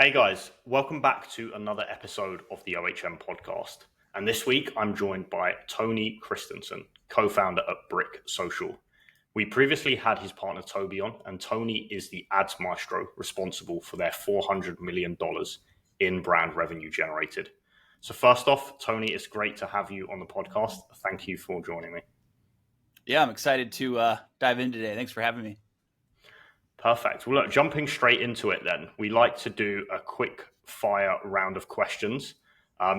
Hey guys, welcome back to another episode of the OHM Podcast. And this week I'm joined by Tony Christenson, co-founder at Brick Social. We previously had his partner Toby on, and Tony is the ads maestro responsible for their $400 million in brand revenue generated. So first off, Tony, it's great to have you on the podcast. Thank you for joining me. Yeah, I'm excited to dive in today. Thanks for having me. Perfect. Well, look, jumping straight into it then, we like to do a quick fire round of questions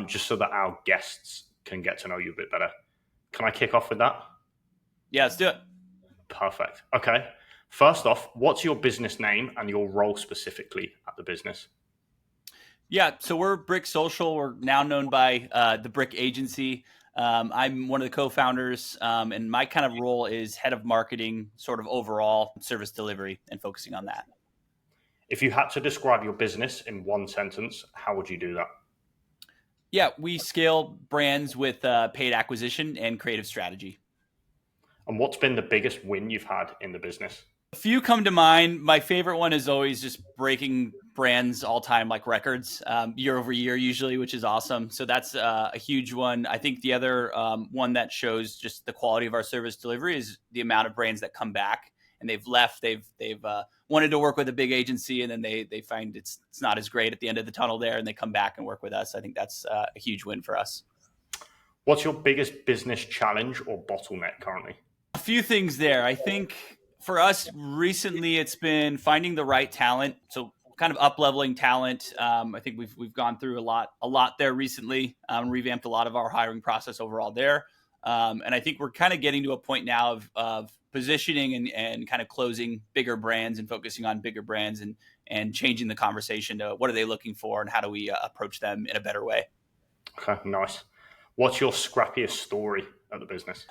just so that our guests can get to know you a bit better. Can I kick off with that? Yeah, let's do it. Perfect. Okay. First off, what's your business name and your role specifically at the business? Yeah, so we're Brick Social. We're now known by the Brick Agency. I'm one of the co-founders, and my kind of role is head of marketing, sort of overall service delivery and focusing on that. If you had to describe your business in one sentence, how would you do that? Yeah, we scale brands with paid acquisition and creative strategy. And what's been the biggest win you've had in the business? A few come to mind. My favorite one is always just breaking brands all time, like records, year over year usually, which is awesome. So that's a huge one. I think the other one that shows just the quality of our service delivery is the amount of brands that come back and they've left. They've wanted to work with a big agency and then they find it's not as great at the end of the tunnel there and they come back and work with us. I think that's a huge win for us. What's your biggest business challenge or bottleneck currently? A few things there. I think for us recently, it's been finding the right talent. So kind of up-leveling talent. I think we've gone through a lot there recently, revamped a lot of our hiring process overall there. And I think we're kind of getting to a point now of positioning and kind of closing bigger brands and focusing on bigger brands and changing the conversation to what are they looking for and how do we approach them in a better way. Okay, nice. What's your scrappiest story at the business?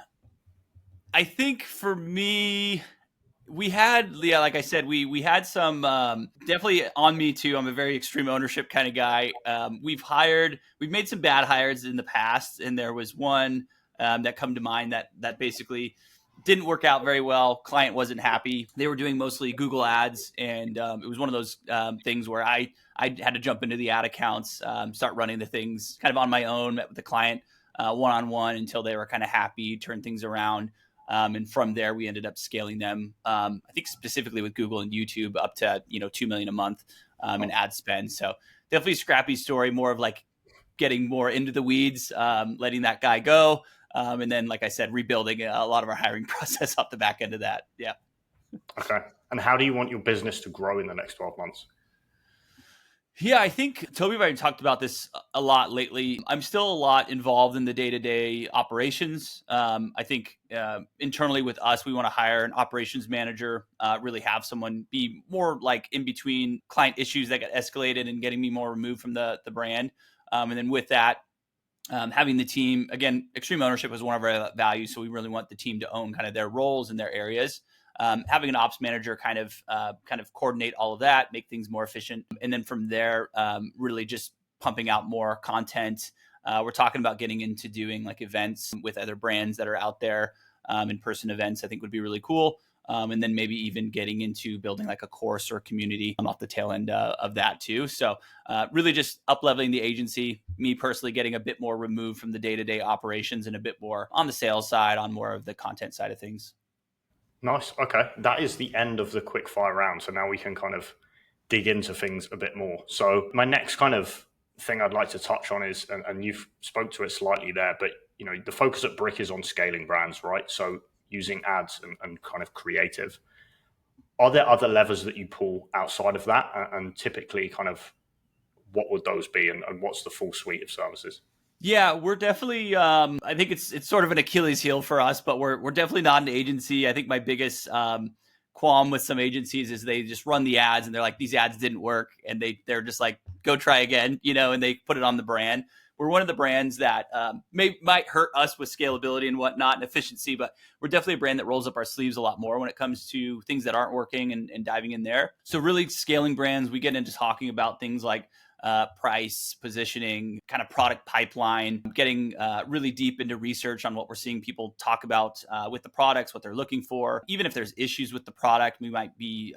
I think for me, we had, like I said, we had some definitely on me too. I'm a very extreme ownership kind of guy. We've made some bad hires in the past, and there was one that come to mind that basically didn't work out very well. Client wasn't happy. They were doing mostly Google ads, and it was one of those things where I had to jump into the ad accounts, start running the things kind of on my own, met with the client one-on-one until they were kind of happy, turn things around. And from there, we ended up scaling them, I think specifically with Google and YouTube up to, $2 million a month in ad spend. So definitely a scrappy story, more of like getting more into the weeds, letting that guy go. And then, like I said, rebuilding a lot of our hiring process off the back end of that. Yeah. Okay. And how do you want your business to grow in the next 12 months? Yeah, I think Toby and I talked about this a lot lately. I'm still a lot involved in the day-to-day operations. I think internally with us, we want to hire an operations manager, really have someone be more like in between client issues that get escalated and getting me more removed from the brand. And then with that, having the team, again, extreme ownership is one of our values. So we really want the team to own kind of their roles and their areas. Having an ops manager kind of coordinate all of that, make things more efficient. And then from there, really just pumping out more content. We're talking about getting into doing like events with other brands that are out there, in-person events, I think would be really cool. And then maybe even getting into building like a course or community off the tail end of that too. So really just up-leveling the agency, me personally getting a bit more removed from the day-to-day operations and a bit more on the sales side, on more of the content side of things. Nice. Okay. That is the end of the quick fire round. So now we can kind of dig into things a bit more. So my next kind of thing I'd like to touch on is, and you've spoke to it slightly there, but the focus at Brick is on scaling brands, right? So using ads and kind of creative. Are there other levers that you pull outside of that? And typically kind of what would those be and what's the full suite of services? Yeah, we're definitely, I think it's sort of an Achilles heel for us, but we're definitely not an agency. I think my biggest qualm with some agencies is they just run the ads and they're like, these ads didn't work. And they're just like, go try again, and they put it on the brand. we're one of the brands that might hurt us with scalability and whatnot and efficiency, but we're definitely a brand that rolls up our sleeves a lot more when it comes to things that aren't working and diving in there. So really scaling brands, we get into talking about things like price, positioning, kind of product pipeline, getting really deep into research on what we're seeing people talk about with the products, what they're looking for. Even if there's issues with the product, we might be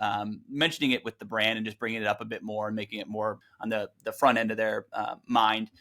mentioning it with the brand and just bringing it up a bit more and making it more on the front end of their mind.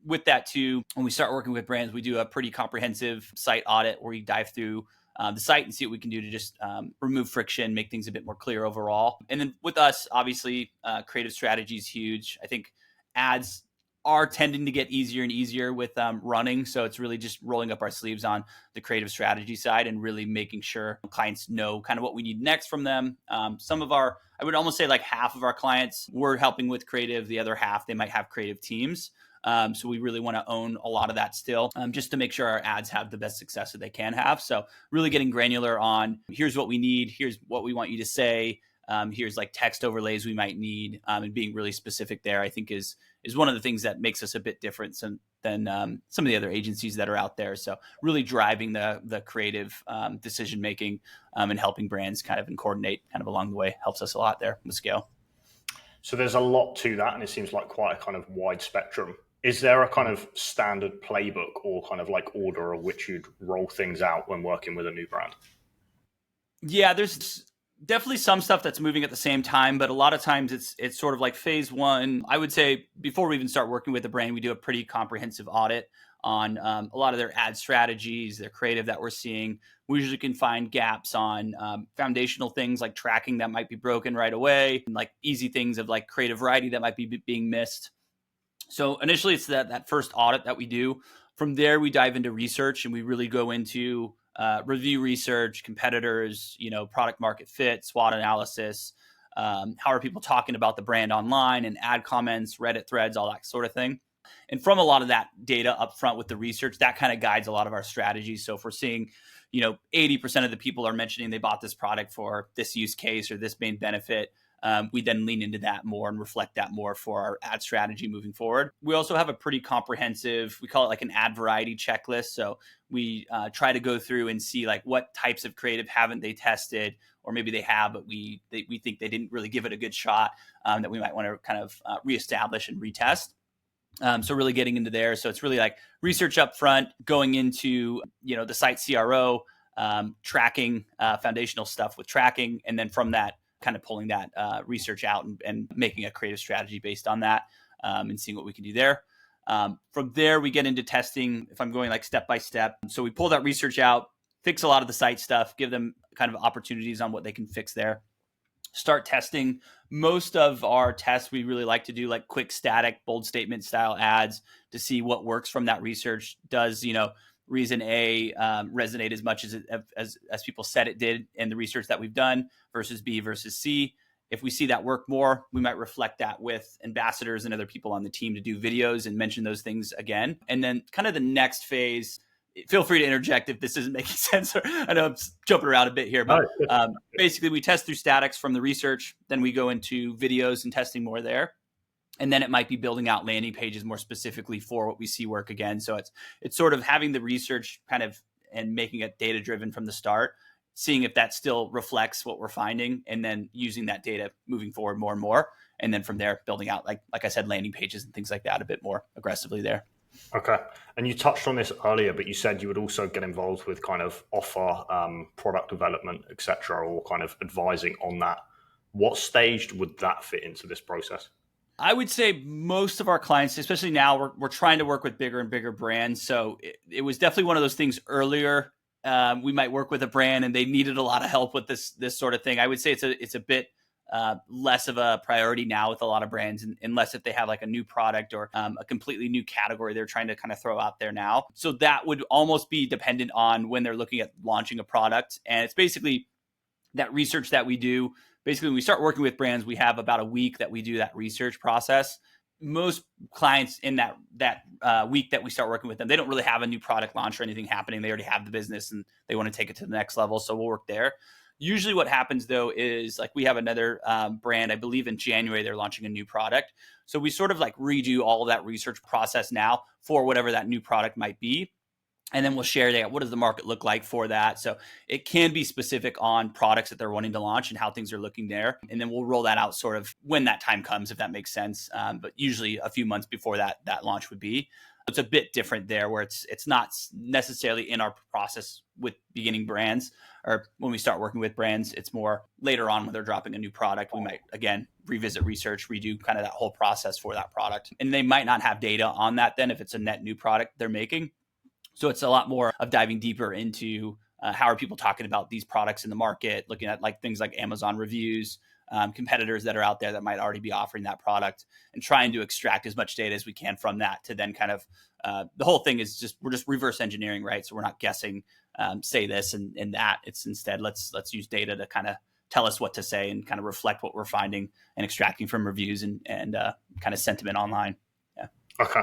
With that too, when we start working with brands, we do a pretty comprehensive site audit where we dive through the site and see what we can do to just remove friction, make things a bit more clear overall. And then with us, obviously, creative strategy is huge. I think ads are tending to get easier and easier with running. So it's really just rolling up our sleeves on the creative strategy side and really making sure clients know kind of what we need next from them. Some of our, I would almost say like half of our clients, we're helping with creative. The other half, they might have creative teams. So we really want to own a lot of that still, just to make sure our ads have the best success that they can have. So really getting granular on here's what we need, here's what we want you to say, here's like text overlays we might need, and being really specific there, I think is one of the things that makes us a bit different than some of the other agencies that are out there. So really driving the creative decision making and helping brands kind of and coordinate kind of along the way helps us a lot there with scale. So there's a lot to that, and it seems like quite a kind of wide spectrum. Is there a kind of standard playbook or kind of like order of which you'd roll things out when working with a new brand? Yeah, there's definitely some stuff that's moving at the same time, but a lot of times it's sort of like phase one. I would say before we even start working with a brand, we do a pretty comprehensive audit on a lot of their ad strategies, their creative that we're seeing. We usually can find gaps on foundational things like tracking that might be broken right away, and like easy things of like creative variety that might be being missed. So initially it's that first audit that we do. From there, we dive into research and we really go into review research, competitors, product market fit, SWOT analysis. How are people talking about the brand online and ad comments, Reddit threads, all that sort of thing. And from a lot of that data up front with the research, that kind of guides a lot of our strategies. So if we're seeing, 80% of the people are mentioning they bought this product for this use case or this main benefit, we then lean into that more and reflect that more for our ad strategy moving forward. We also have a pretty comprehensive, we call it like an ad variety checklist. So we try to go through and see like what types of creative haven't they tested, or maybe they have, but we think they didn't really give it a good shot, that we might want to kind of reestablish and retest. So really getting into there. So it's really like research up front, going into, the site CRO, tracking foundational stuff with tracking. And then from that, kind of pulling that research out and making a creative strategy based on that, and seeing what we can do there. From there, we get into testing, if I'm going like step by step. So we pull that research out, fix a lot of the site stuff, give them kind of opportunities on what they can fix there. Start testing. Most of our tests, we really like to do like quick static, bold statement style ads to see what works from that research. Does, reason A resonate as much as people said it did in the research that we've done versus B versus C? If we see that work more, we might reflect that with ambassadors and other people on the team to do videos and mention those things again. And then kind of the next phase, feel free to interject if this isn't making sense. I know I'm jumping around a bit here, but basically we test through statics from the research. Then we go into videos and testing more there. And then it might be building out landing pages more specifically for what we see work again. So it's sort of having the research kind of and making it data driven from the start, seeing if that still reflects what we're finding, and then using that data moving forward more and more. And then from there, building out, like I said, landing pages and things like that a bit more aggressively there. Okay. And you touched on this earlier, but you said you would also get involved with kind of offer, product development, et cetera, or kind of advising on that. What stage would that fit into this process? I would say most of our clients, especially now, we're trying to work with bigger and bigger brands. So it was definitely one of those things earlier. We might work with a brand and they needed a lot of help with this sort of thing. I would say it's a bit less of a priority now with a lot of brands, unless if they have like a new product or a completely new category they're trying to kind of throw out there now. So that would almost be dependent on when they're looking at launching a product. And it's basically that research that we do. Basically, when we start working with brands, we have about a week that we do that research process. Most clients in that week that we start working with them, they don't really have a new product launch or anything happening. They already have the business and they want to take it to the next level. So we'll work there. Usually what happens though is like we have another brand, I believe in January, they're launching a new product. So we sort of like redo all of that research process now for whatever that new product might be. And then we'll share that. What does the market look like for that? So it can be specific on products that they're wanting to launch and how things are looking there. And then we'll roll that out sort of when that time comes, if that makes sense. But usually a few months before that launch would be. It's a bit different there where it's not necessarily in our process with beginning brands or when we start working with brands. It's more later on when they're dropping a new product. We might, again, revisit research, redo kind of that whole process for that product. And they might not have data on that then if it's a net new product they're making. So it's a lot more of diving deeper into how are people talking about these products in the market, looking at like things like Amazon reviews, competitors that are out there that might already be offering that product, and trying to extract as much data as we can from that to then kind of the whole thing is we're just reverse engineering, right? So we're not guessing, say this and that. It's instead let's use data to kind of tell us what to say and kind of reflect what we're finding and extracting from reviews and kind of sentiment online. Yeah. Okay.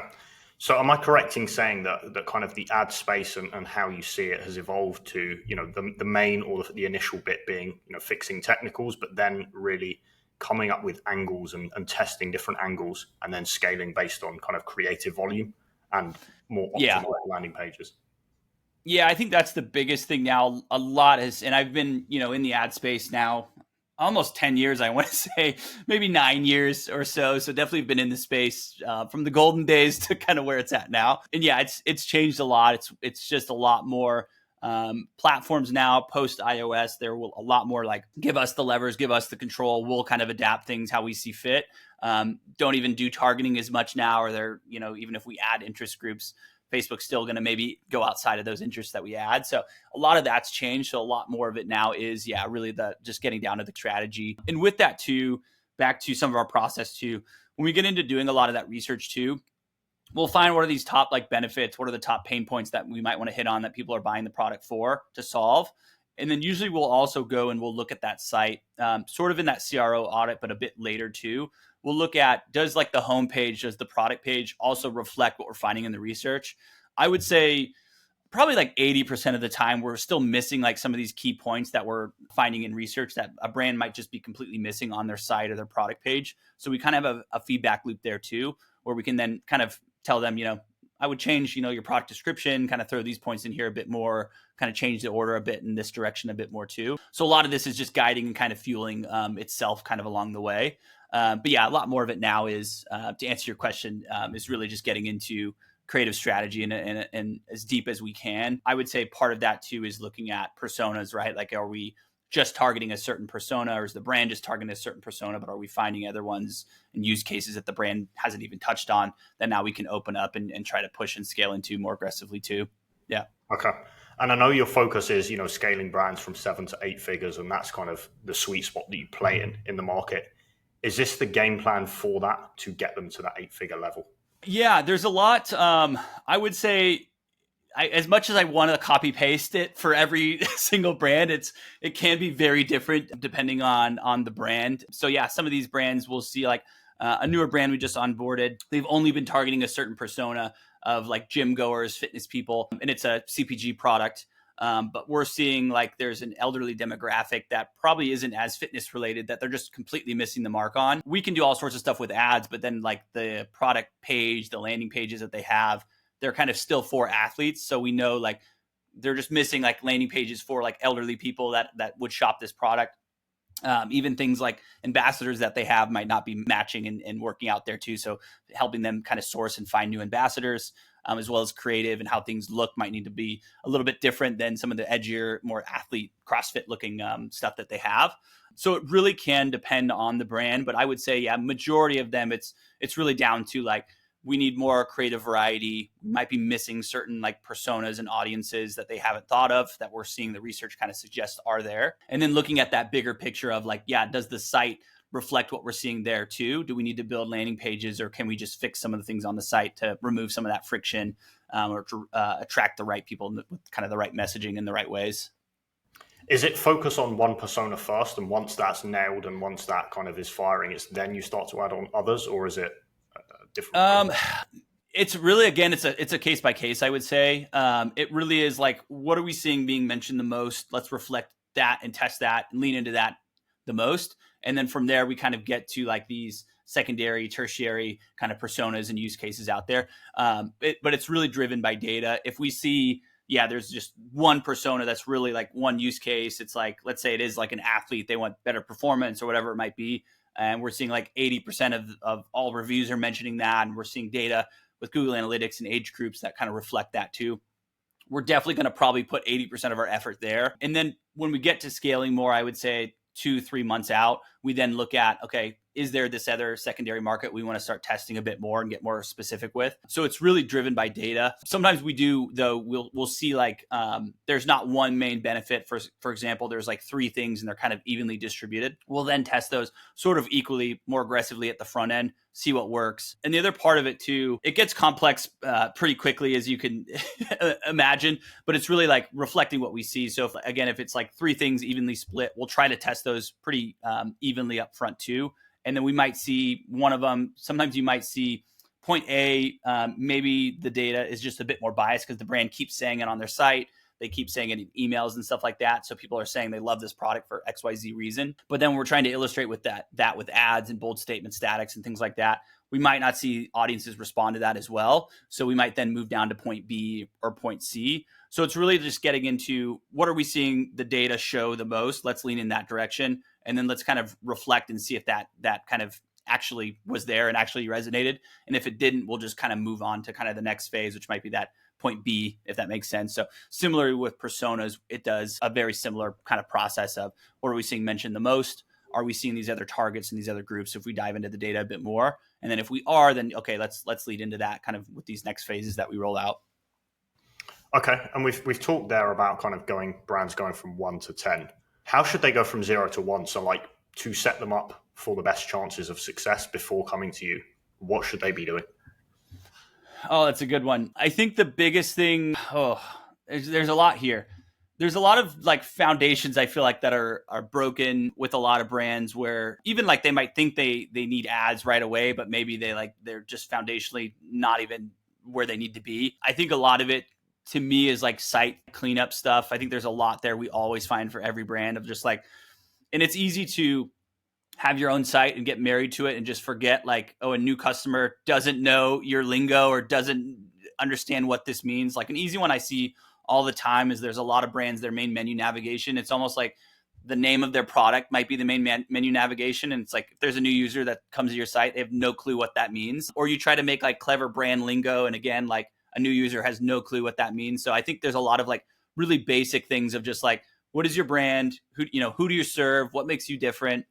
So am I correct in saying that kind of the ad space and how you see it has evolved to, the main or the initial bit being, fixing technicals, but then really coming up with angles and testing different angles and then scaling based on kind of creative volume and more optimal landing pages? Yeah, I think that's the biggest thing now. A lot is, and I've been, in the ad space now almost 10 years, I want to say, maybe 9 years or so. So definitely been in the space from the golden days to kind of where it's at now. And yeah, it's changed a lot. It's just a lot more platforms now post iOS. There will a lot more like give us the levers, give us the control. We'll kind of adapt things how we see fit. Don't even do targeting as much now, or they're, even if we add interest groups, Facebook's still going to maybe go outside of those interests that we add. So a lot of that's changed. So a lot more of it now is, really just getting down to the strategy. And with that too, back to some of our process too, when we get into doing a lot of that research too, we'll find what are these top like benefits, what are the top pain points that we might want to hit on that people are buying the product for to solve. And then usually we'll also go and we'll look at that site, sort of in that CRO audit, but a bit later too. We'll look at, does like the homepage, does the product page also reflect what we're finding in the research? I would say probably like 80% of the time, we're still missing like some of these key points that we're finding in research that a brand might just be completely missing on their site or their product page. So we kind of have a feedback loop there too, where we can then kind of tell them, I would change, your product description, kind of throw these points in here a bit more, kind of change the order a bit in this direction a bit more too. So a lot of this is just guiding and kind of fueling itself kind of along the way. But yeah, a lot more of it now is, to answer your question, is really just getting into creative strategy and as deep as we can. I would say part of that too is looking at personas, right? Like, are we just targeting a certain persona, or is the brand just targeting a certain persona, but are we finding other ones and use cases that the brand hasn't even touched on that now we can open up and try to push and scale into more aggressively too? Yeah. Okay. And I know your focus is, scaling brands from 7 to 8 figures, and that's kind of the sweet spot that you play in the market. Is this the game plan for that to get them to that 8-figure level? Yeah, there's a lot. I would say, as much as I want to copy paste it for every single brand, it can be very different depending on the brand. So yeah, some of these brands we'll see like a newer brand we just onboarded. They've only been targeting a certain persona of like gym goers, fitness people, and it's a CPG product. But we're seeing like there's an elderly demographic that probably isn't as fitness related that they're just completely missing the mark on. We can do all sorts of stuff with ads, but then like the product page, the landing pages that they have, they're kind of still for athletes. So we know like they're just missing like landing pages for like elderly people that would shop this product. Even things like ambassadors that they have might not be matching and working out there too. So helping them kind of source and find new ambassadors, as well as creative and how things look might need to be a little bit different than some of the edgier, more athlete CrossFit looking stuff that they have. So it really can depend on the brand, but I would say, yeah, majority of them, it's really down to like, we need more creative variety. We might be missing certain like personas and audiences that they haven't thought of that we're seeing the research kind of suggest are there. And then looking at that bigger picture of like, yeah, does the site reflect what we're seeing there too? Do we need to build landing pages, or can we just fix some of the things on the site to remove some of that friction, or to attract the right people with kind of the right messaging in the right ways? Is it focus on one persona first, and once that's nailed and once that kind of is firing, it's then you start to add on others, or is it different? It's really, again, it's a case by case, I would say. It really is like, what are we seeing being mentioned the most? Let's reflect that and test that and lean into that the most. And then from there, we kind of get to like these secondary, tertiary kind of personas and use cases out there. But it's really driven by data. If we see, there's just one persona that's really like one use case. It's like, let's say it is like an athlete, they want better performance or whatever it might be. And we're seeing like 80% of all reviews are mentioning that. And we're seeing data with Google Analytics and age groups that kind of reflect that too. We're definitely going to probably put 80% of our effort there. And then when we get to scaling more, I would say 2-3 months out, we then look at, okay, is there this other secondary market we want to start testing a bit more and get more specific with? So it's really driven by data. Sometimes we do, though, we'll see like there's not one main benefit. For example, there's like 3 things and they're kind of evenly distributed. We'll then test those sort of equally, more aggressively at the front end, see what works. And the other part of it too, it gets complex pretty quickly, as you can imagine, but it's really like reflecting what we see. So if it's like 3 things evenly split, we'll try to test those pretty evenly up front too. And then we might see one of them. Sometimes you might see point A, maybe the data is just a bit more biased because the brand keeps saying it on their site. They keep saying it in emails and stuff like that. So people are saying they love this product for XYZ reason. But then we're trying to illustrate with that with ads and bold statement statics and things like that. We might not see audiences respond to that as well. So we might then move down to point B or point C. So it's really just getting into what are we seeing the data show the most? Let's lean in that direction. And then let's kind of reflect and see if that kind of actually was there and actually resonated. And if it didn't, we'll just kind of move on to kind of the next phase, which might be that point B, if that makes sense. So similarly with personas, it does a very similar kind of process of what are we seeing mentioned the most? Are we seeing these other targets and these other groups if we dive into the data a bit more? And then if we are, then okay, let's lead into that kind of with these next phases that we roll out. Okay, and we've talked there about kind of brands going from 1 to 10. How should they go from 0 to 1? So like to set them up for the best chances of success before coming to you, what should they be doing? Oh, that's a good one. I think the biggest thing, there's a lot here. There's a lot of like foundations I feel like that are broken with a lot of brands where even like they might think they need ads right away, but maybe they're just foundationally not even where they need to be. I think a lot of it to me is like site cleanup stuff. I think there's a lot there we always find for every brand of just like, and it's easy to have your own site and get married to it and just forget like, oh, a new customer doesn't know your lingo or doesn't understand what this means. Like an easy one I see all the time is there's a lot of brands, their main menu navigation. It's almost like the name of their product might be the main menu navigation. And it's like, if there's a new user that comes to your site, they have no clue what that means. Or you try to make like clever brand lingo. And again, like a new user has no clue what that means. So I think there's a lot of like really basic things of just like, what is your brand? Who do you serve? What makes you different?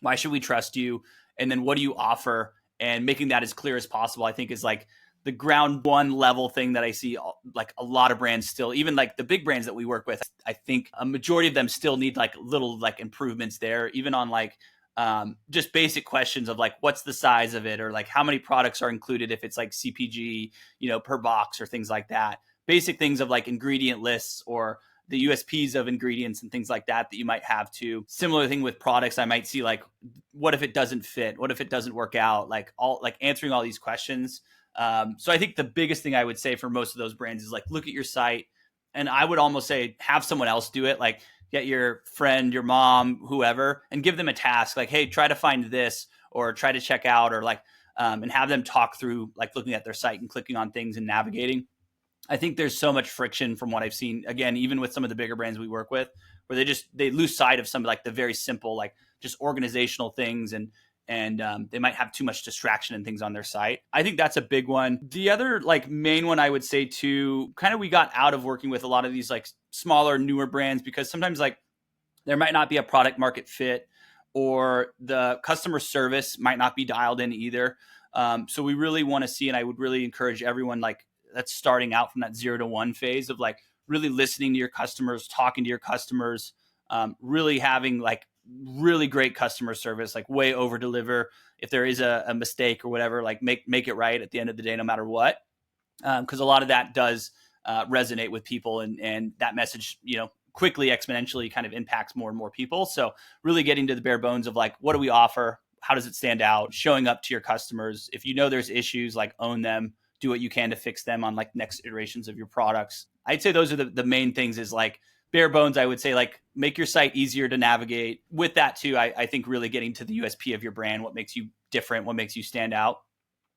Why should we trust you? And then what do you offer? And making that as clear as possible, I think is like the ground one level thing that I see like a lot of brands still, even like the big brands that we work with, I think a majority of them still need like little like improvements there, even on like just basic questions of like, what's the size of it? Or like how many products are included if it's like CPG, per box or things like that. Basic things of like ingredient lists or the USPs of ingredients and things like that you might have too. Similar thing with products, I might see like, what if it doesn't fit? What if it doesn't work out? Like answering all these questions. So I think the biggest thing I would say for most of those brands is like, look at your site. And I would almost say, have someone else do it. Like get your friend, your mom, whoever, and give them a task like, hey, try to find this or try to check out or like, and have them talk through like looking at their site and clicking on things and navigating. I think there's so much friction from what I've seen, again, even with some of the bigger brands we work with, where they lose sight of some like the very simple, like just organizational things and they might have too much distraction and things on their site. I think that's a big one. The other like main one I would say too, kind of we got out of working with a lot of these like smaller, newer brands because sometimes like there might not be a product market fit or the customer service might not be dialed in either. So we really want to see, and I would really encourage everyone like that's starting out from that 0 to 1 phase of like really listening to your customers, talking to your customers, really having like really great customer service, like way over deliver. If there is a mistake or whatever, like make it right at the end of the day, no matter what. Because a lot of that does resonate with people and that message, quickly exponentially kind of impacts more and more people. So really getting to the bare bones of like, what do we offer? How does it stand out? Showing up to your customers. If you know there's issues, like own them, do what you can to fix them on like next iterations of your products. I'd say those are the main things is like bare bones, I would say like make your site easier to navigate. With that too, I think really getting to the USP of your brand, what makes you different, what makes you stand out,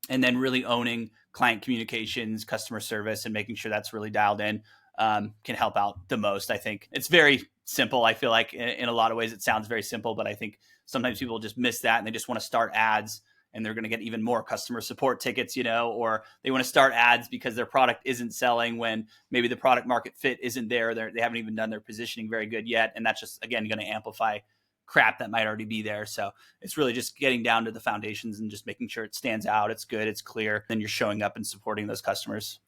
and then really owning client communications, customer service, and making sure that's really dialed in can help out the most. I think it's very simple. I feel like in a lot of ways it sounds very simple, but I think sometimes people just miss that and they just want to start ads and they're going to get even more customer support tickets, or they want to start ads because their product isn't selling when maybe the product market fit isn't there. They haven't even done their positioning very good yet. And that's just, again, going to amplify crap that might already be there. So it's really just getting down to the foundations and just making sure it stands out, it's good, it's clear, then you're showing up and supporting those customers.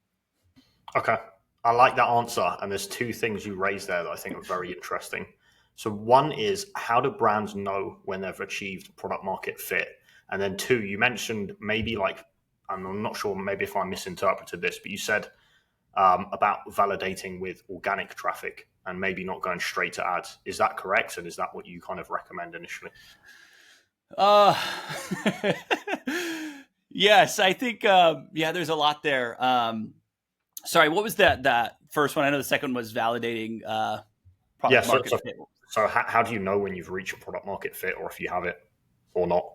Okay. I like that answer. And there's two things you raised there that I think are very interesting. So one is, how do brands know when they've achieved product market fit? And then two, you mentioned maybe like, and I'm not sure maybe if I misinterpreted this, but you said about validating with organic traffic and maybe not going straight to ads. Is that correct? And is that what you kind of recommend initially? Yes, I think, there's a lot there. Sorry, what was that first one? I know the second was validating product market fit. So how do you know when you've reached product market fit or if you have it or not?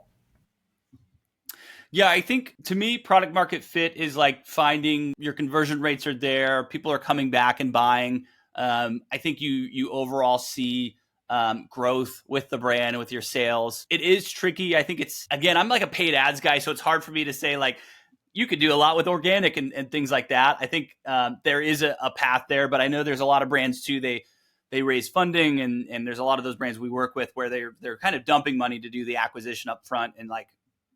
Yeah, I think to me, product market fit is like finding your conversion rates are there. People are coming back and buying. I think you overall see growth with the brand, with your sales. It is tricky. I think it's, again, I'm like a paid ads guy, so it's hard for me to say like, you could do a lot with organic and things like that. I think there is a path there, but I know there's a lot of brands too. They raise funding and there's a lot of those brands we work with where they're kind of dumping money to do the acquisition up front and like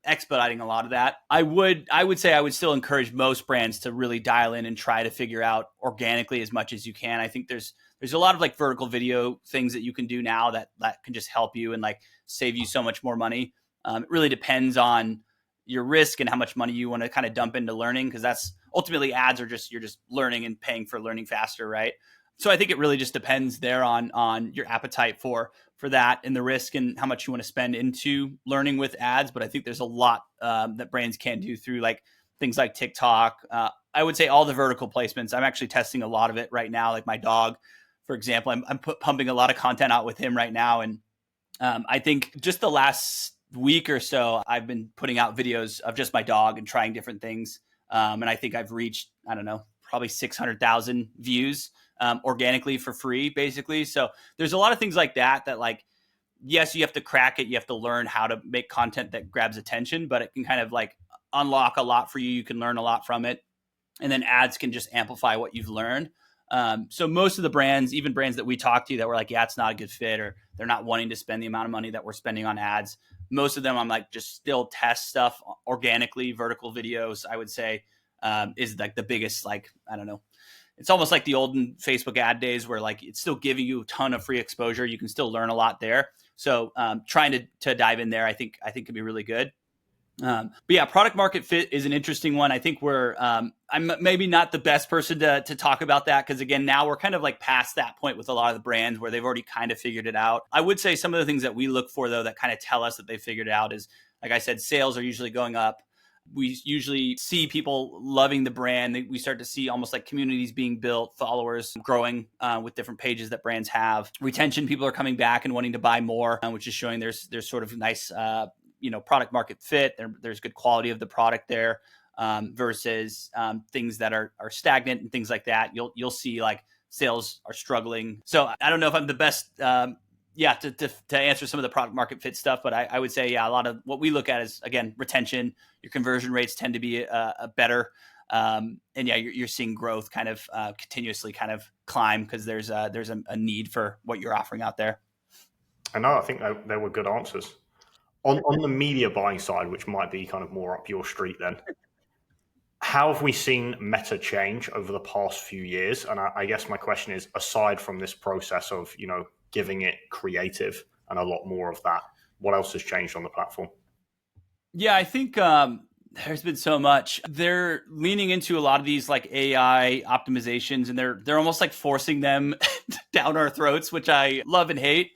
expediting a lot of that. I would say I would still encourage most brands to really dial in and try to figure out organically as much as you can. I think there's a lot of like vertical video things that you can do now that can just help you and like save you so much more money. It really depends on your risk and how much money you want to kind of dump into learning, because that's ultimately ads are just, you're just learning and paying for learning faster, right? So I think it really just depends there on your appetite for that and the risk and how much you want to spend into learning with ads. But I think there's a lot that brands can do through like things like TikTok. I would say all the vertical placements. I'm actually testing a lot of it right now. Like my dog, for example, I'm pumping a lot of content out with him right now. And I think just the last week or so, I've been putting out videos of just my dog and trying different things. And I think I've reached, I don't know, probably 600,000 views organically for free, basically. So there's a lot of things like that like, yes, you have to crack it. You have to learn how to make content that grabs attention, but it can kind of like unlock a lot for you. You can learn a lot from it. And then ads can just amplify what you've learned. So most of the brands, even brands that we talk to that were like, yeah, it's not a good fit, or they're not wanting to spend the amount of money that we're spending on ads. Most of them, I'm like, just still test stuff organically. Vertical videos, I would say, is like the biggest, like, I don't know. It's almost like the olden Facebook ad days where like it's still giving you a ton of free exposure. You can still learn a lot there. So trying to dive in there, I think could be really good. But yeah, product market fit is an interesting one. I think I'm maybe not the best person to talk about that, because again, now we're kind of like past that point with a lot of the brands where they've already kind of figured it out. I would say some of the things that we look for though that kind of tell us that they figured it out is, like I said, sales are usually going up. We usually see people loving the brand. We start to see almost like communities being built, followers growing with different pages that brands have. Retention, people are coming back and wanting to buy more, which is showing there's sort of nice product market fit. There's good quality of the product there versus things that are stagnant and things like that. You'll see like sales are struggling. So I don't know if I'm the best to answer some of the product market fit stuff, but I would say, a lot of what we look at is, again, retention. Your conversion rates tend to be better. And you're seeing growth kind of continuously kind of climb because there's a need for what you're offering out there. I know. I think they were good answers. On the media buying side, which might be kind of more up your street then, how have we seen Meta change over the past few years? And I guess my question is, aside from this process of, giving it creative and a lot more of that, what else has changed on the platform? Yeah, I think there's been so much. They're leaning into a lot of these like AI optimizations, and they're almost like forcing them down our throats, which I love and hate.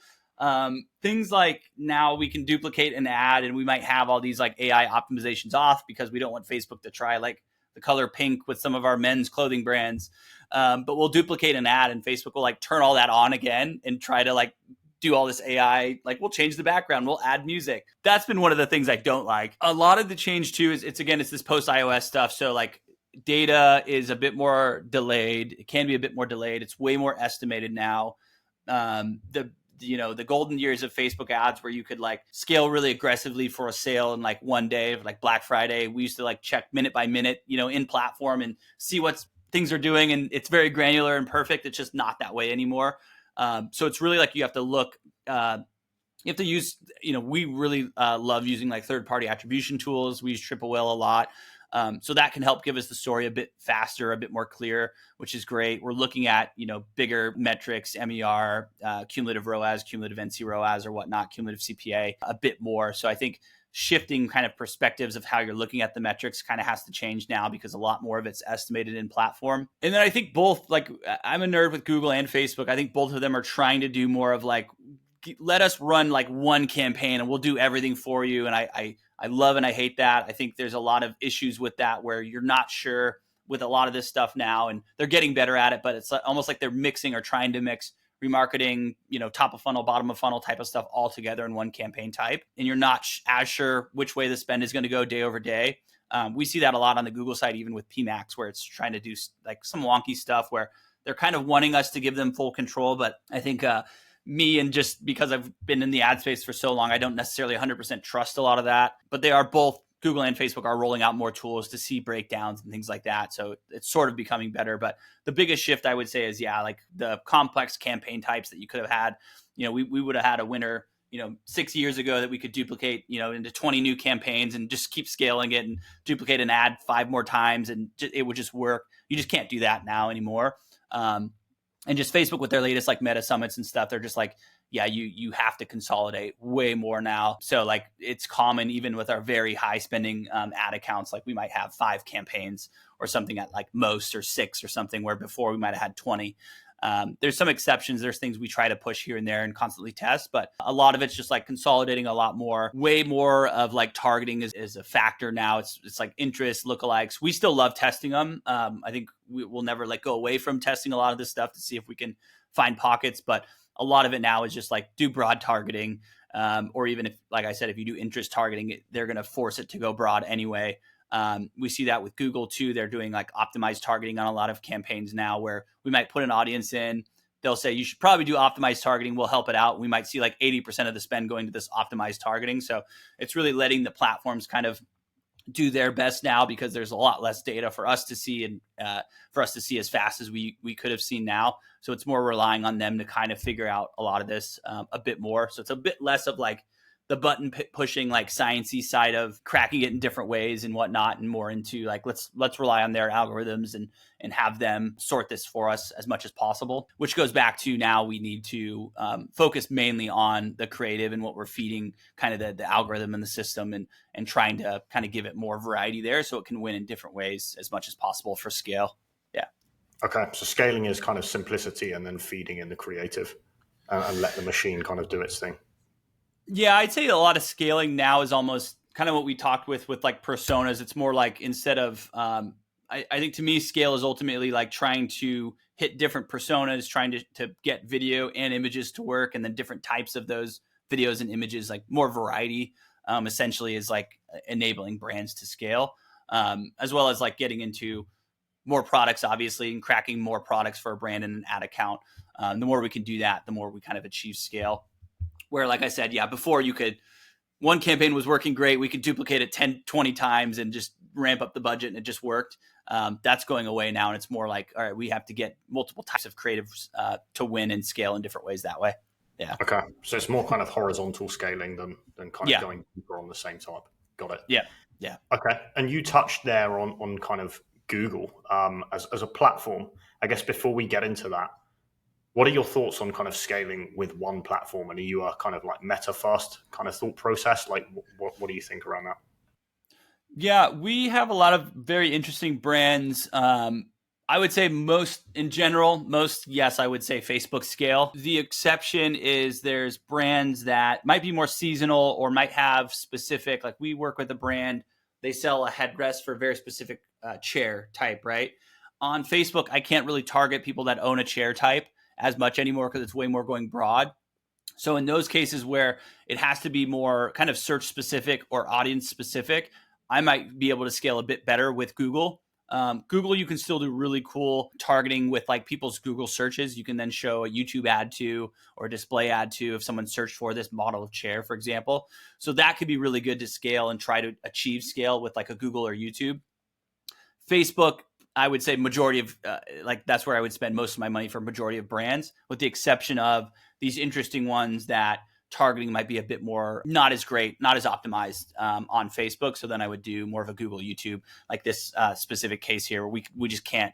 Things like now we can duplicate an ad and we might have all these like AI optimizations off because we don't want Facebook to try like the color pink with some of our men's clothing brands. But we'll duplicate an ad and Facebook will like turn all that on again and try to like do all this AI, like we'll change the background, we'll add music. That's been one of the things I don't like. A lot of the change too is it's this post iOS stuff. So like data is a bit more delayed. It can be a bit more delayed. It's way more estimated now. The golden years of Facebook ads where you could like scale really aggressively for a sale in like one day, like Black Friday, we used to like check minute by minute, in platform and see what things are doing. And it's very granular and perfect. It's just not that way anymore. So it's really like you have to look, you have to use, we really love using like third-party attribution tools. We use Triple Whale a lot. So that can help give us the story a bit faster, a bit more clear, which is great. We're looking at, bigger metrics, MER, cumulative ROAS, cumulative NC ROAS or whatnot, cumulative CPA a bit more. So I think shifting kind of perspectives of how you're looking at the metrics kind of has to change now because a lot more of it's estimated in platform. And then I think both, like I'm a nerd with Google and Facebook. I think both of them are trying to do more of like, let us run like one campaign and we'll do everything for you. And I love and I hate that. I think there's a lot of issues with that where you're not sure with a lot of this stuff now, and they're getting better at it, but it's almost like they're mixing or trying to mix remarketing, top of funnel, bottom of funnel type of stuff all together in one campaign type. And you're not as sure which way the spend is going to go day over day. We see that a lot on the Google side, even with PMax, where it's trying to do like some wonky stuff where they're kind of wanting us to give them full control. But I think me, and just because I've been in the ad space for so long, I don't necessarily 100% trust a lot of that. But they are both, Google and Facebook are rolling out more tools to see breakdowns and things like that. So it's sort of becoming better. But the biggest shift I would say is, like the complex campaign types that you could have had, we would have had a winner, 6 years ago that we could duplicate, into 20 new campaigns and just keep scaling it and duplicate an ad 5 more times. And it would just work. You just can't do that now anymore. And just Facebook with their latest like meta summits and stuff, they're just like, you have to consolidate way more now. So like it's common even with our very high spending ad accounts, like we might have 5 campaigns or something at like most, or 6 or something, where before we might have had 20. There's some exceptions. There's things we try to push here and there and constantly test, but a lot of it's just like consolidating a lot more. Way more of like targeting is a factor now. It's like interest, lookalikes. We still love testing them. I think we'll never like go away from testing a lot of this stuff to see if we can find pockets, but a lot of it now is just like do broad targeting. Or even if, like I said, if you do interest targeting, they're going to force it to go broad anyway. We see that with Google too. They're doing like optimized targeting on a lot of campaigns now, where we might put an audience in. They'll say, you should probably do optimized targeting. We'll help it out. We might see like 80% of the spend going to this optimized targeting. So it's really letting the platforms kind of do their best now, because there's a lot less data for us to see, and for us to see as fast as we could have seen now. So it's more relying on them to kind of figure out a lot of this a bit more. So it's a bit less of like the button pushing, like sciencey side of cracking it in different ways and whatnot, and more into like, let's rely on their algorithms and have them sort this for us as much as possible, which goes back to now we need to focus mainly on the creative and what we're feeding kind of the algorithm and the system, and trying to kind of give it more variety there so it can win in different ways as much as possible for scale. Yeah. Okay. So scaling is kind of simplicity and then feeding in the creative and let the machine kind of do its thing. Yeah, I'd say a lot of scaling now is almost kind of what we talked with like personas. It's more like, instead of, I think to me, scale is ultimately like trying to hit different personas, trying to get video and images to work, and then different types of those videos and images, like more variety, essentially is like enabling brands to scale, as well as like getting into more products, obviously, and cracking more products for a brand and an ad account. The more we can do that, the more we kind of achieve scale. Where, like I said, before one campaign was working great, we could duplicate it 10, 20 times and just ramp up the budget and it just worked. That's going away now. And it's more like, all right, we have to get multiple types of creatives to win and scale in different ways that way. Yeah. Okay. So it's more kind of horizontal scaling than kind of going deeper on the same type. Got it. Yeah. Yeah. Okay. And you touched there on kind of Google as a platform. I guess before we get into that, what are your thoughts on kind of scaling with one platform? And are you a kind of like meta first kind of thought process? Like what do you think around that? Yeah, we have a lot of very interesting brands. I would say most, yes, I would say Facebook scale. The exception is there's brands that might be more seasonal or might have specific, like we work with a brand, they sell a headrest for very specific chair type, right? On Facebook, I can't really target people that own a chair type as much anymore because it's way more going broad. So in those cases where it has to be more kind of search specific or audience specific, I might be able to scale a bit better with Google. Google, you can still do really cool targeting with like people's Google searches. You can then show a YouTube ad to or a display ad to if someone searched for this model of chair, for example. So that could be really good to scale and try to achieve scale with like a Google or YouTube. Facebook, I would say majority of like that's where I would spend most of my money for majority of brands, with the exception of these interesting ones that targeting might be a bit more not as great, not as optimized on Facebook. So then I would do more of a Google, YouTube, like this specific case here. Where we just can't.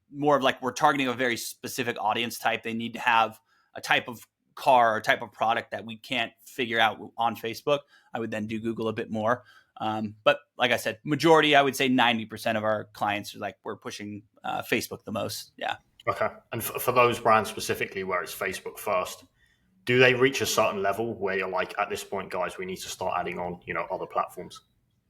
More of like we're targeting a very specific audience type. They need to have a type of car or type of product that we can't figure out on Facebook. I would then do Google a bit more. But like I said, majority, I would say 90% of our clients are like, we're pushing Facebook the most. Yeah. Okay. And for those brands specifically where it's Facebook first, do they reach a certain level where you're like, at this point, guys, we need to start adding on, other platforms?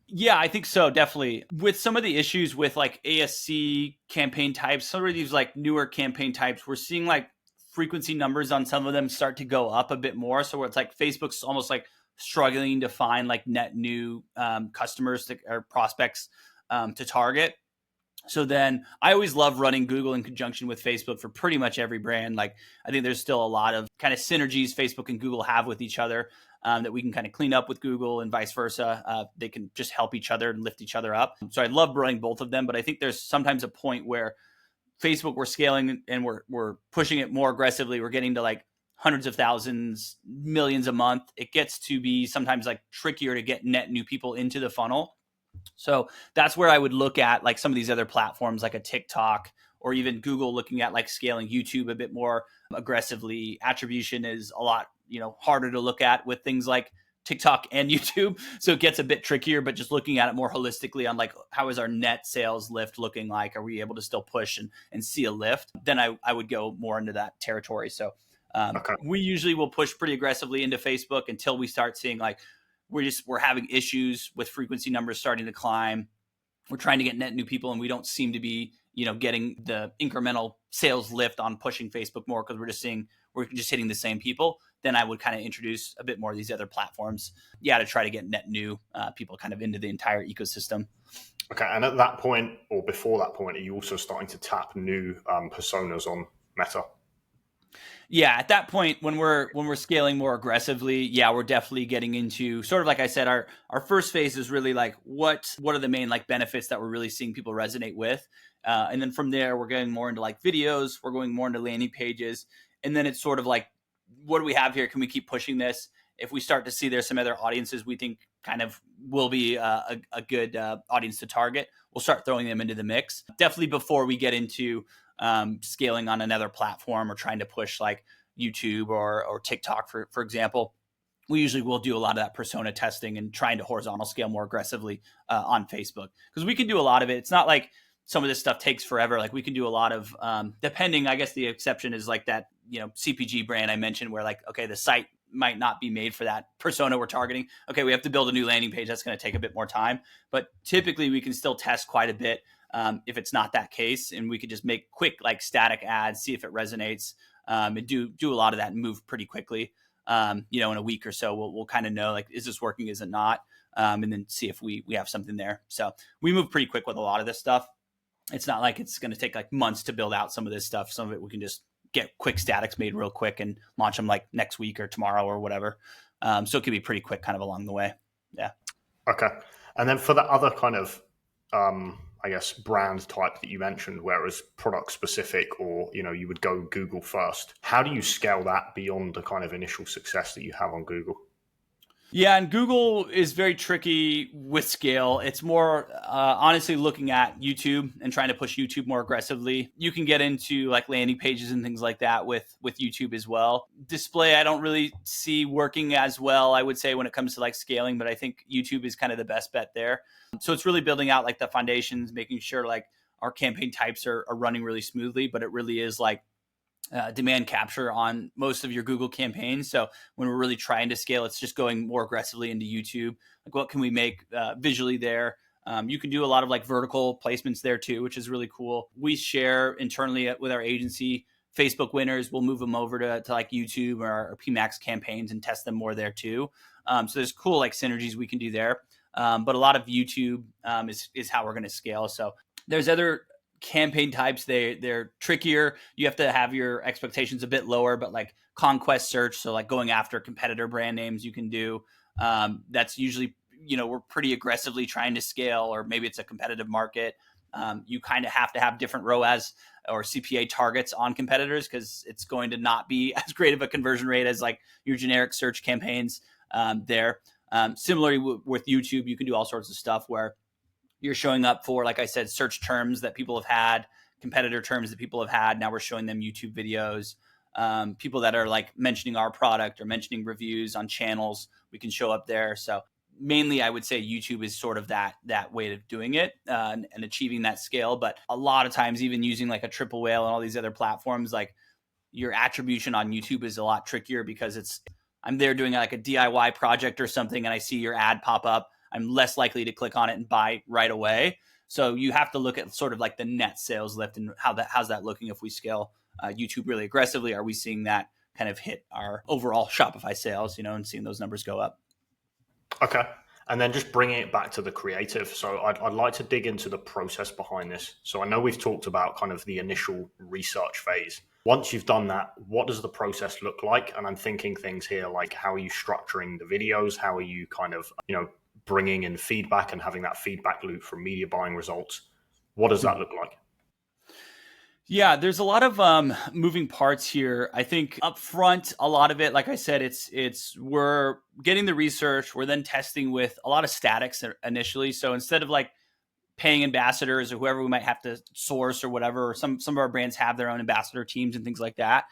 Yeah, I think so. Definitely. With some of the issues with like ASC campaign types, some of these like newer campaign types, we're seeing like frequency numbers on some of them start to go up a bit more. So where it's like Facebook's almost like struggling to find like net new customers or prospects to target. So then I always love running Google in conjunction with Facebook for pretty much every brand. Like I think there's still a lot of kind of synergies Facebook and Google have with each other that we can kind of clean up with Google and vice versa. They can just help each other and lift each other up. So I love running both of them, but I think there's sometimes a point where Facebook, we're scaling and we're pushing it more aggressively. We're getting to like hundreds of thousands, millions a month. It gets to be sometimes like trickier to get net new people into the funnel. So that's where I would look at like some of these other platforms like a TikTok or even Google, looking at like scaling YouTube a bit more aggressively. Attribution is a lot, harder to look at with things like TikTok and YouTube. So it gets a bit trickier, but just looking at it more holistically on like, how is our net sales lift looking like? Are we able to still push and see a lift? Then I would go more into that territory. So okay. We usually will push pretty aggressively into Facebook until we start seeing like, we're having issues with frequency numbers starting to climb. We're trying to get net new people and we don't seem to be, getting the incremental sales lift on pushing Facebook more because we're just hitting the same people. Then I would kind of introduce a bit more of these other platforms, to try to get net new people kind of into the entire ecosystem. Okay. And at that point or before that point, are you also starting to tap new personas on Meta? Yeah, at that point, when we're scaling more aggressively, we're definitely getting into sort of like I said, our first phase is really like what are the main like benefits that we're really seeing people resonate with, and then from there we're getting more into like videos, we're going more into landing pages, and then it's sort of like, what do we have here? Can we keep pushing this? If we start to see there's some other audiences we think kind of will be a good audience to target, we'll start throwing them into the mix. Definitely before we get into scaling on another platform or trying to push like YouTube or TikTok, for example, we usually will do a lot of that persona testing and trying to horizontal scale more aggressively on Facebook because we can do a lot of it. It's not like some of this stuff takes forever. Like we can do a lot of, depending, I guess the exception is like that, CPG brand I mentioned where like, okay, the site might not be made for that persona we're targeting. Okay, we have to build a new landing page. That's going to take a bit more time, but typically we can still test quite a bit. If it's not that case, and we could just make quick like static ads, see if it resonates, and do a lot of that and move pretty quickly. In a week or so, we'll kind of know like, is this working? Is it not? And then see if we have something there. So we move pretty quick with a lot of this stuff. It's not like it's going to take like months to build out some of this stuff. Some of it we can just get quick statics made real quick and launch them like next week or tomorrow or whatever. So it could be pretty quick kind of along the way. Yeah. Okay. And then for the other kind of, I guess, brand type that you mentioned, where it was product specific or, you would go Google first. How do you scale that beyond the kind of initial success that you have on Google? Yeah, and Google is very tricky with scale. It's more honestly looking at YouTube and trying to push YouTube more aggressively. You can get into like landing pages and things like that with YouTube as well. Display, I don't really see working as well, I would say, when it comes to like scaling, but I think YouTube is kind of the best bet there. So it's really building out like the foundations, making sure like our campaign types are running really smoothly, but it really is like demand capture on most of your Google campaigns. So when we're really trying to scale, it's just going more aggressively into YouTube. Like what can we make visually there You can do a lot of like vertical placements there too, which is really cool. We share internally with our agency Facebook winners. We'll move them over to like YouTube or our PMAX campaigns and test them more there too. So there's cool like synergies we can do there. But a lot of YouTube is how we're going to scale. So there's other campaign types. They're trickier. You have to have your expectations a bit lower, but like conquest search, so like going after competitor brand names, you can do. That's usually, we're pretty aggressively trying to scale, or maybe it's a competitive market. You kind of have to have different ROAS or CPA targets on competitors, because it's going to not be as great of a conversion rate as like your generic search campaigns there. Similarly with YouTube, you can do all sorts of stuff where you're showing up for, like I said, search terms that people have had, competitor terms that people have had. Now we're showing them YouTube videos. People that are like mentioning our product or mentioning reviews on channels, we can show up there. So mainly I would say YouTube is sort of that way of doing it and achieving that scale. But a lot of times, even using like a Triple Whale and all these other platforms, like your attribution on YouTube is a lot trickier, because I'm there doing like a DIY project or something, and I see your ad pop up. I'm less likely to click on it and buy right away. So you have to look at sort of like the net sales lift and how's that looking if we scale YouTube really aggressively. Are we seeing that kind of hit our overall Shopify sales, and seeing those numbers go up? Okay. And then just bringing it back to the creative. So I'd like to dig into the process behind this. So I know we've talked about kind of the initial research phase. Once you've done that, what does the process look like? And I'm thinking things here like, how are you structuring the videos? How are you kind of, bringing in feedback and having that feedback loop from media buying results? What does that look like? Yeah, there's a lot of moving parts here. I think up front, a lot of it, like I said, it's we're getting the research, we're then testing with a lot of statics initially. So instead of like paying ambassadors or whoever we might have to source or whatever, or some of our brands have their own ambassador teams and things like that.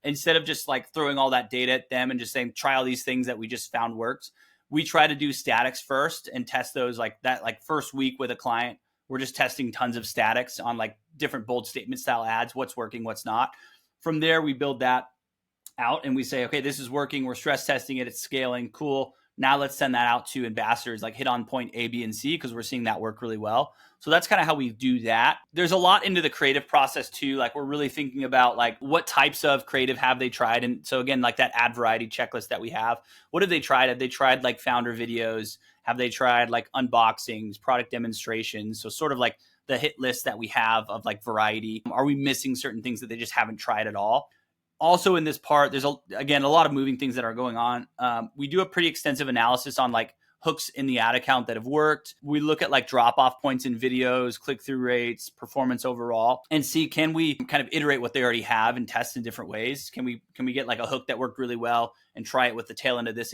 Instead of just like throwing all that data at them and just saying, try all these things that we just found works, we try to do statics first and test those like that. Like first week with a client, we're just testing tons of statics on like different bold statement style ads, what's working, what's not. From there, we build that out and we say, okay, this is working. We're stress testing it. It's scaling. Cool. Now let's send that out to ambassadors, like hit on point A, B, and C, because we're seeing that work really well. So that's kind of how we do that. There's a lot into the creative process too. Like we're really thinking about like what types of creative have they tried? And so again, like that ad variety checklist that we have, what have they tried? Have they tried like founder videos? Have they tried like unboxings, product demonstrations? So sort of like the hit list that we have of like variety. Are we missing certain things that they just haven't tried at all? Also in this part, there's again a lot of moving things that are going on. We do a pretty extensive analysis on like hooks in the ad account that have worked. We look at like drop off points in videos, click through rates, performance overall, and see, can we kind of iterate what they already have and test in different ways? Can we get like a hook that worked really well and try it with the tail end of this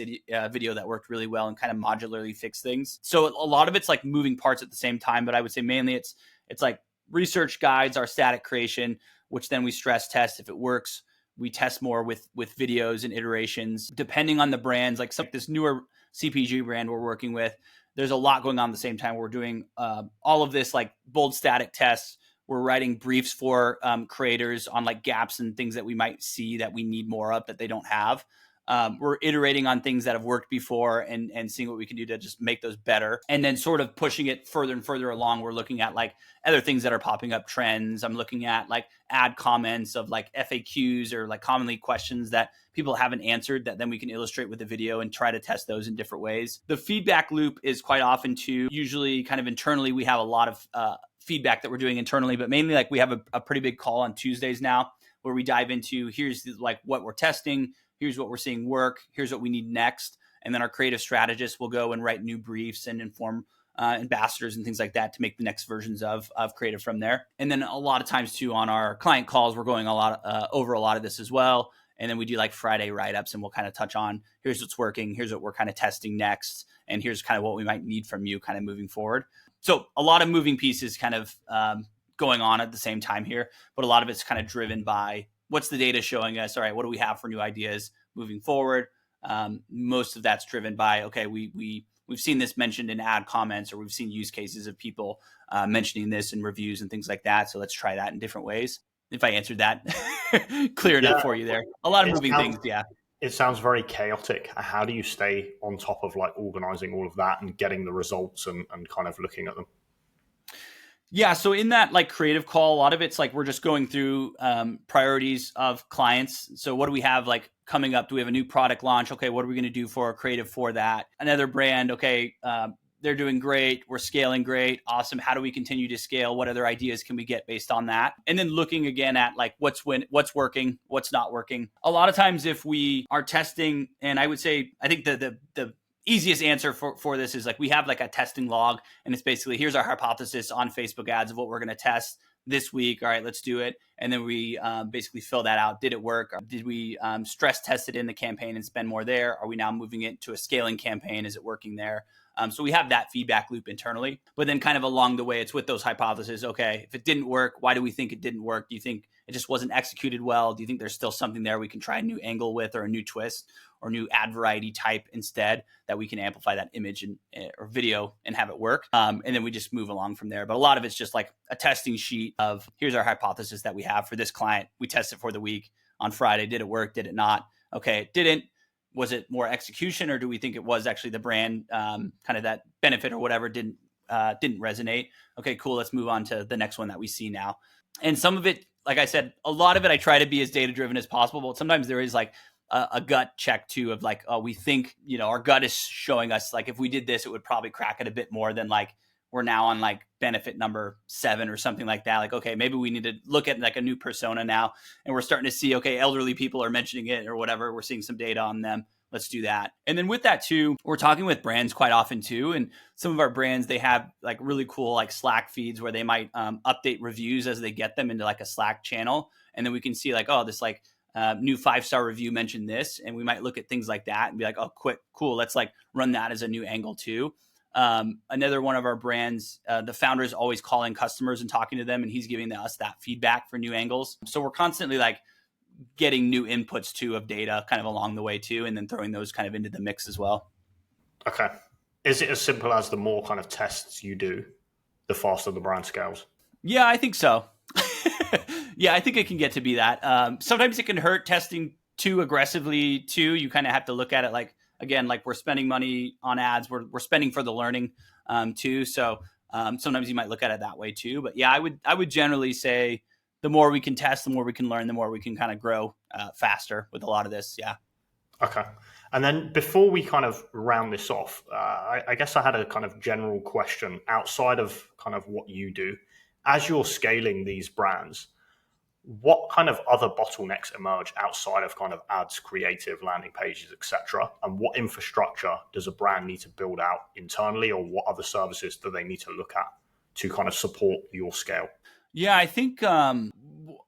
video that worked really well and kind of modularly fix things? So a lot of it's like moving parts at the same time, but I would say mainly it's like research guides, our static creation, which then we stress test. If it works, we test more with videos and iterations, depending on the brands. Like this newer CPG brand we're working with, there's a lot going on at the same time. We're doing all of this like bold static tests. We're writing briefs for creators on like gaps and things that we might see that we need more of that they don't have. We're iterating on things that have worked before and seeing what we can do to just make those better. And then sort of pushing it further and further along. We're looking at like other things that are popping up, trends. I'm looking at like ad comments of like FAQs or like commonly questions that people haven't answered that then we can illustrate with the video and try to test those in different ways. The feedback loop is quite often too, usually kind of internally, we have a lot of feedback that we're doing internally, but mainly like we have a pretty big call on Tuesdays now where we dive into here's like what we're testing, here's what we're seeing work, here's what we need next. And then our creative strategists will go and write new briefs and inform ambassadors and things like that to make the next versions of creative from there. And then a lot of times too on our client calls, we're going over a lot of this as well. And then we do like Friday write-ups and we'll kind of touch on here's what's working, here's what we're kind of testing next, and here's kind of what we might need from you kind of moving forward. So a lot of moving pieces kind of going on at the same time here, but a lot of it's kind of driven by what's the data showing us? All right, what do we have for new ideas moving forward? Most of that's driven by, okay, we've seen this mentioned in ad comments, or we've seen use cases of people mentioning this in reviews and things like that. So let's try that in different ways. If I answered that clear enough for you there. A lot of moving things, yeah. It sounds very chaotic. How do you stay on top of like organizing all of that and getting the results and kind of looking at them? Yeah, so in that like creative call, a lot of it's like we're just going through priorities of clients. So what do we have like coming up? Do we have a new product launch? Okay, what are we going to do for creative for that? Another brand, okay, they're doing great. We're scaling great. Awesome. How do we continue to scale? What other ideas can we get based on that? And then looking again at like what's working, what's not working. A lot of times if we are testing, and I would say, I think the easiest answer for this is like we have like a testing log, and it's basically here's our hypothesis on Facebook ads of what we're going to test this week. All right, let's do it. And then we basically fill that out. Did it work? Did we stress test it in the campaign and spend more there? Are we now moving it to a scaling campaign? Is it working there? So we have that feedback loop internally, but then kind of along the way, it's with those hypotheses. Okay, if it didn't work, why do we think it didn't work? Do you think it just wasn't executed well? Do you think there's still something there we can try a new angle with, or a new twist, or new ad variety type instead that we can amplify that image or video and have it work? And then we just move along from there. But a lot of it's just like a testing sheet of here's our hypothesis that we have for this client. We test it for the week on Friday. Did it work? Did it not? Okay, it didn't. Was it more execution, or do we think it was actually the brand kind of that benefit or whatever didn't resonate? Okay, cool. Let's move on to the next one that we see now. And some of it, like I said, a lot of it I try to be as data driven as possible, but sometimes there is like a gut check too of like, oh, we think, our gut is showing us like if we did this, it would probably crack it a bit more than like we're now on like benefit number 7 or something like that. Like, okay, maybe we need to look at like a new persona now, and we're starting to see, okay, elderly people are mentioning it or whatever. We're seeing some data on them. Let's do that. And then with that too, we're talking with brands quite often too. And some of our brands, they have like really cool like Slack feeds where they might update reviews as they get them into like a Slack channel. And then we can see like, oh, this like new 5-star review mentioned this. And we might look at things like that and be like, oh, cool. Let's like run that as a new angle too. Another one of our brands, the founder is always calling customers and talking to them, and he's giving us that feedback for new angles. So we're constantly like getting new inputs too of data kind of along the way too, and then throwing those kind of into the mix as well. Okay. Is it as simple as the more kind of tests you do, the faster the brand scales? Yeah, I think so. Yeah, I think it can get to be that. Sometimes it can hurt testing too aggressively too. You kind of have to look at it like, again, like we're spending money on ads. We're spending for the learning too. So sometimes you might look at it that way too. But yeah, I would generally say the more we can test, the more we can learn, the more we can kind of grow faster with a lot of this. Yeah. Okay. And then before we kind of round this off, I guess I had a kind of general question outside of kind of what you do. As you're scaling these brands, what kind of other bottlenecks emerge outside of kind of ads, creative, landing pages, etc.? And what infrastructure does a brand need to build out internally, or what other services do they need to look at to kind of support your scale? Yeah, I think a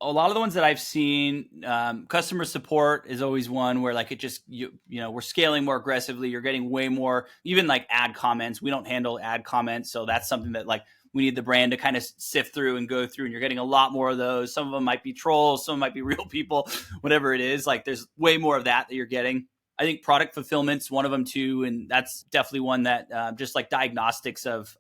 lot of the ones that I've seen, customer support is always one where like it just, we're scaling more aggressively. You're getting way more, even like ad comments. We don't handle ad comments. So that's something that like we need the brand to kind of sift through and go through, and you're getting a lot more of those. Some of them might be trolls, some might be real people, whatever it is. Like there's way more of that you're getting. I think product fulfillment's one of them too, and that's definitely one that just like diagnostics of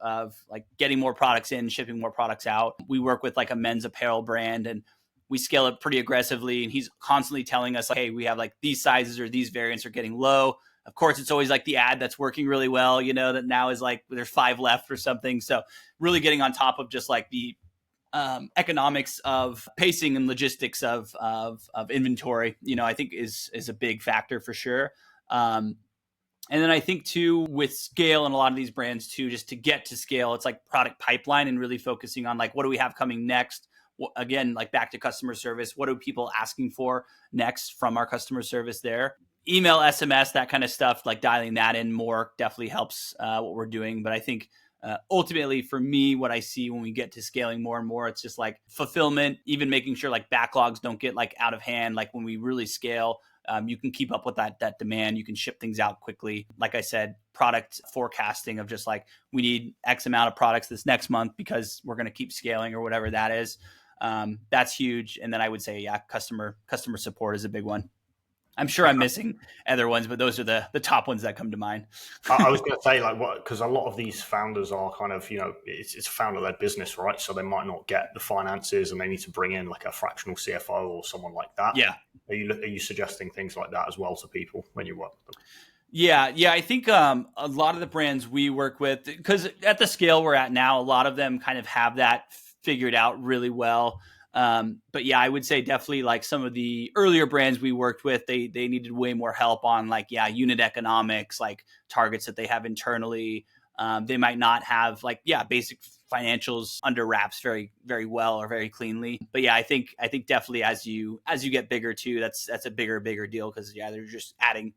like getting more products in, shipping more products out. We work with like a men's apparel brand, and we scale it pretty aggressively, and he's constantly telling us like, hey, we have like these sizes or these variants are getting low. Of course, it's always like the ad that's working really well, that now is like there's 5 left or something. So really getting on top of just like the economics of pacing and logistics of inventory, I think is a big factor for sure. And then I think too, with scale and a lot of these brands too, just to get to scale, it's like product pipeline and really focusing on like, what do we have coming next? Again, like back to customer service, what are people asking for next from our customer service there? Email, SMS, that kind of stuff, like dialing that in more definitely helps what we're doing. But I think ultimately for me, what I see when we get to scaling more and more, it's just like fulfillment, even making sure like backlogs don't get like out of hand. Like when we really scale, you can keep up with that demand. You can ship things out quickly. Like I said, product forecasting of just like, we need X amount of products this next month because we're going to keep scaling or whatever that is. That's huge. And then I would say, yeah, customer support is a big one. I'm sure I'm missing other ones, but those are the top ones that come to mind. I was going to say, like, what, because a lot of these founders are kind of, it's a founder-led business, right? So they might not get the finances, and they need to bring in like a fractional CFO or someone like that. Yeah. Are you suggesting things like that as well to people when you work with them? Yeah. I think a lot of the brands we work with, because at the scale we're at now, a lot of them kind of have that figured out really well. But yeah, I would say definitely like some of the earlier brands we worked with, they needed way more help on like, unit economics, like targets that they have internally. They might not have like, basic financials under wraps very, very well or very cleanly. But yeah, I think definitely as you get bigger too, that's a bigger deal, because they're just adding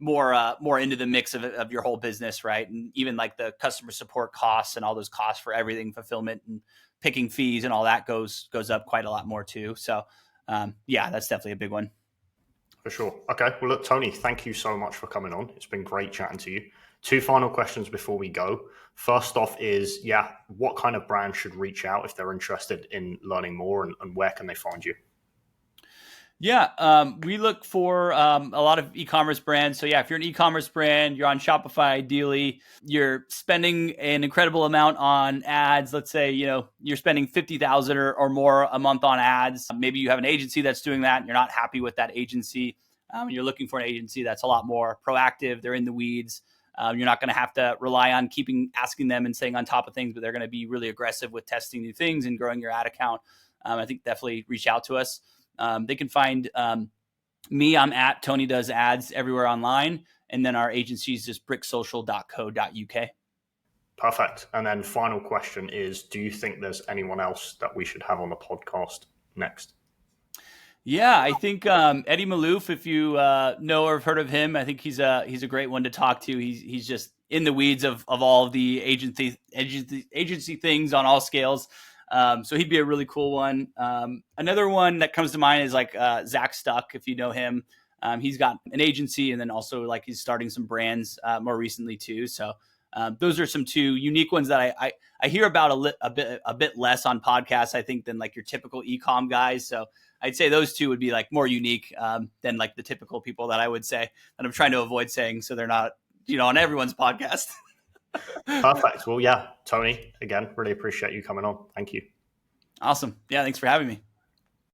more into the mix of your whole business, right? And even like the customer support costs and all those costs for everything, fulfillment and picking fees and all that goes up quite a lot more too. So that's definitely a big one. For sure. Okay. Well, look, Tony, thank you so much for coming on. It's been great chatting to you. 2 final questions before we go. First off is, what kind of brand should reach out if they're interested in learning more, and where can they find you? Yeah, we look for a lot of e-commerce brands. So if you're an e-commerce brand, you're on Shopify, ideally, you're spending an incredible amount on ads. Let's say, you're spending $50,000 or more a month on ads. Maybe you have an agency that's doing that and you're not happy with that agency. You're looking for an agency that's a lot more proactive. They're in the weeds. You're not going to have to rely on asking them and staying on top of things, but they're going to be really aggressive with testing new things and growing your ad account. I think definitely reach out to us. They can find me. I'm at Tony Does Ads everywhere online. And then our agency is just bricksocial.co.uk. Perfect. And then final question is, do you think there's anyone else that we should have on the podcast next? Yeah, I think Eddie Malouf, if you know or have heard of him, I think he's a great one to talk to. He's just in the weeds of all of the agency things on all scales. So he'd be a really cool one. Another one that comes to mind is like Zach Stuck, if you know him. He's got an agency, and then also like he's starting some brands more recently too. So those are some 2 unique ones that I hear about a bit less on podcasts, I think, than like your typical e-com guys. So I'd say those 2 would be like more unique than like the typical people that I would say that I'm trying to avoid saying, so they're not on everyone's podcast. Perfect. Well, Tony, again, really appreciate you coming on. Thank you. Awesome. Yeah, thanks for having me.